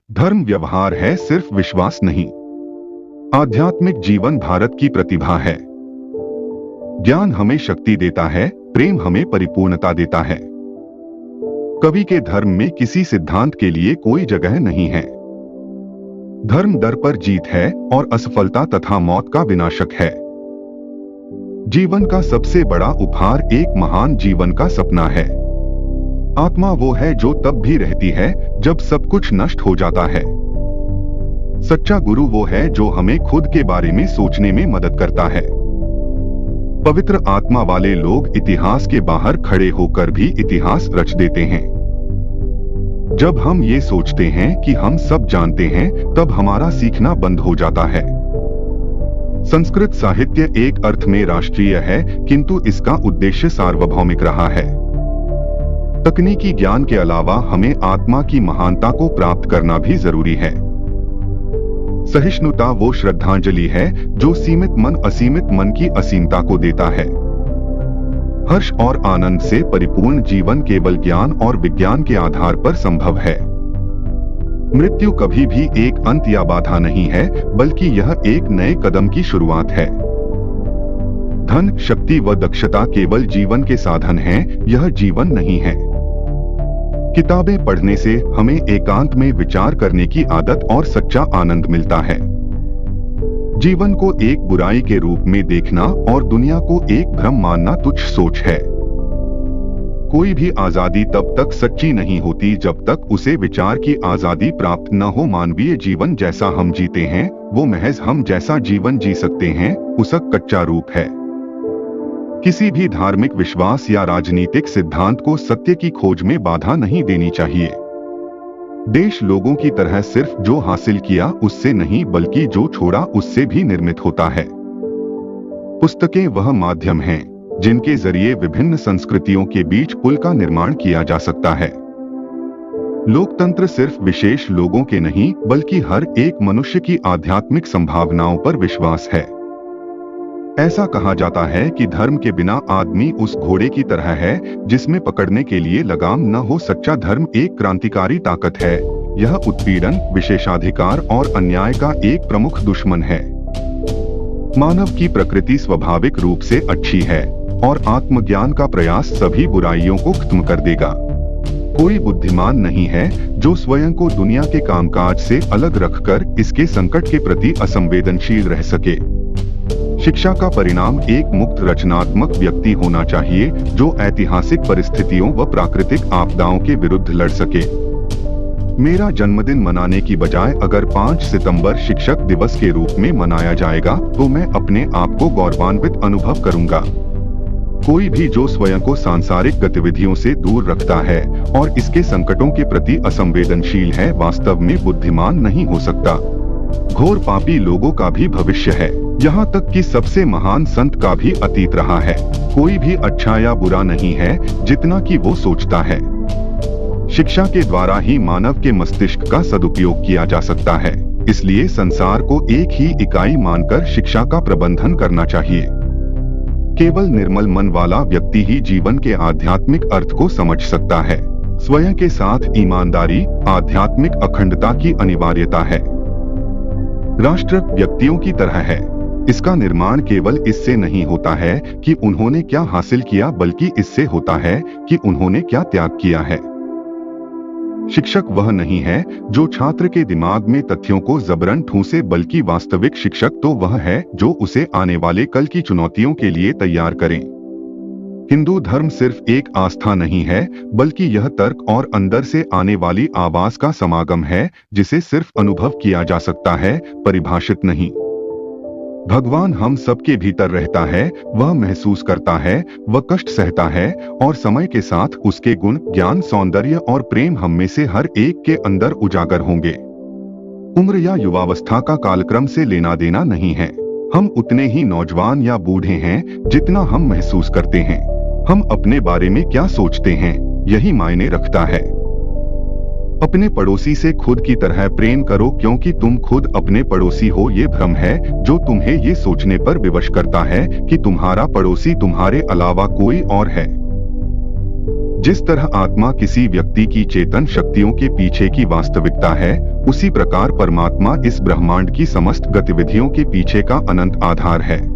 धर्म व्यवहार है, सिर्फ विश्वास नहीं। आध्यात्मिक जीवन भारत की प्रतिभा है। ज्ञान हमें शक्ति देता है, प्रेम हमें परिपूर्णता देता है। कवि के धर्म में किसी सिद्धांत के लिए कोई जगह नहीं है। धर्म दर पर जीत है और असफलता तथा मौत का विनाशक है। जीवन का सबसे बड़ा उपहार एक महान जीवन का सपना है। आत्मा वो है जो तब भी रहती है जब सब कुछ नष्ट हो जाता है। सच्चा गुरु वो है जो हमें खुद के बारे में सोचने में मदद करता है। पवित्र आत्मा वाले लोग इतिहास के बाहर खड़े होकर भी इतिहास रच देते हैं। जब हम ये सोचते हैं कि हम सब जानते हैं, तब हमारा सीखना बंद हो जाता है। संस्कृत साहित्य एक अर्थ में राष्ट्रीय है, किंतु इसका उद्देश्य सार्वभौमिक रहा है। तकनीकी ज्ञान के अलावा हमें आत्मा की महानता को प्राप्त करना भी जरूरी है। सहिष्णुता वो श्रद्धांजलि है जो सीमित मन असीमित मन की असीमता को देता है। हर्ष और आनंद से परिपूर्ण जीवन केवल ज्ञान और विज्ञान के आधार पर संभव है। मृत्यु कभी भी एक अंत या बाधा नहीं है, बल्कि यह एक नए कदम की शुरुआत है। धन, शक्ति व दक्षता केवल जीवन के साधन हैं, यह जीवन नहीं है। किताबें पढ़ने से हमें एकांत में विचार करने की आदत और सच्चा आनंद मिलता है। जीवन को एक बुराई के रूप में देखना और दुनिया को एक भ्रम मानना तुच्छ सोच है। कोई भी आजादी तब तक सच्ची नहीं होती जब तक उसे विचार की आजादी प्राप्त न हो। मानवीय जीवन जैसा हम जीते हैं, वो महज हम जैसा जीवन जी सकते हैं, उसका कच्चा रूप है। किसी भी धार्मिक विश्वास या राजनीतिक सिद्धांत को सत्य की खोज में बाधा नहीं देनी चाहिए। देश लोगों की तरह सिर्फ जो हासिल किया उससे नहीं, बल्कि जो छोड़ा उससे भी निर्मित होता है। पुस्तकें वह माध्यम हैं जिनके जरिए विभिन्न संस्कृतियों के बीच पुल का निर्माण किया जा सकता है। लोकतंत्र सिर्फ विशेष लोगों के नहीं, बल्कि हर एक मनुष्य की आध्यात्मिक संभावनाओं पर विश्वास है। ऐसा कहा जाता है कि धर्म के बिना आदमी उस घोड़े की तरह है जिसमें पकड़ने के लिए लगाम न हो। सच्चा धर्म एक क्रांतिकारी ताकत है। यह उत्पीड़न, विशेषाधिकार और अन्याय का एक प्रमुख दुश्मन है। मानव की प्रकृति स्वाभाविक रूप से अच्छी है और आत्मज्ञान का प्रयास सभी बुराइयों को खत्म कर देगा। कोई बुद्धिमान नहीं है जो स्वयं को दुनिया के कामकाज से अलग रखकर इसके संकट के प्रति असंवेदनशील रह सके। शिक्षा का परिणाम एक मुक्त रचनात्मक व्यक्ति होना चाहिए जो ऐतिहासिक परिस्थितियों व प्राकृतिक आपदाओं के विरुद्ध लड़ सके। मेरा जन्मदिन मनाने की बजाय अगर 5 सितंबर शिक्षक दिवस के रूप में मनाया जाएगा तो मैं अपने आप को गौरवान्वित अनुभव करूंगा। कोई भी जो स्वयं को सांसारिक गतिविधियों से दूर रखता है और इसके संकटों के प्रति असंवेदनशील है, वास्तव में बुद्धिमान नहीं हो सकता। घोर पापी लोगों का भी भविष्य है, यहाँ तक कि सबसे महान संत का भी अतीत रहा है। कोई भी अच्छा या बुरा नहीं है जितना कि वो सोचता है। शिक्षा के द्वारा ही मानव के मस्तिष्क का सदुपयोग किया जा सकता है। इसलिए संसार को एक ही इकाई मानकर शिक्षा का प्रबंधन करना चाहिए। केवल निर्मल मन वाला व्यक्ति ही जीवन के आध्यात्मिक अर्थ को समझ सकता है। स्वयं के साथ ईमानदारी आध्यात्मिक अखंडता की अनिवार्यता है। राष्ट्र व्यक्तियों की तरह है। इसका निर्माण केवल इससे नहीं होता है कि उन्होंने क्या हासिल किया, बल्कि इससे होता है कि उन्होंने क्या त्याग किया है। शिक्षक वह नहीं है जो छात्र के दिमाग में तथ्यों को जबरन ठूंसे, बल्कि वास्तविक शिक्षक तो वह है जो उसे आने वाले कल की चुनौतियों के लिए तैयार करे। हिंदू धर्म सिर्फ एक आस्था नहीं है, बल्कि यह तर्क और अंदर से आने वाली आवाज का समागम है जिसे सिर्फ अनुभव किया जा सकता है, परिभाषित नहीं। भगवान हम सबके भीतर रहता है, वह महसूस करता है, वह कष्ट सहता है और समय के साथ उसके गुण, ज्ञान, सौंदर्य और प्रेम हम में से हर एक के अंदर उजागर होंगे। उम्र या युवावस्था का कालक्रम से लेना देना नहीं है। हम उतने ही नौजवान या बूढ़े हैं जितना हम महसूस करते हैं। हम अपने बारे में क्या सोचते हैं, यही मायने रखता है। अपने पड़ोसी से खुद की तरह प्रेम करो, क्योंकि तुम खुद अपने पड़ोसी हो। ये भ्रम है जो तुम्हें ये सोचने पर विवश करता है कि तुम्हारा पड़ोसी तुम्हारे अलावा कोई और है। जिस तरह आत्मा किसी व्यक्ति की चेतन शक्तियों के पीछे की वास्तविकता है, उसी प्रकार परमात्मा इस ब्रह्मांड की समस्त गतिविधियों के पीछे का अनंत आधार है।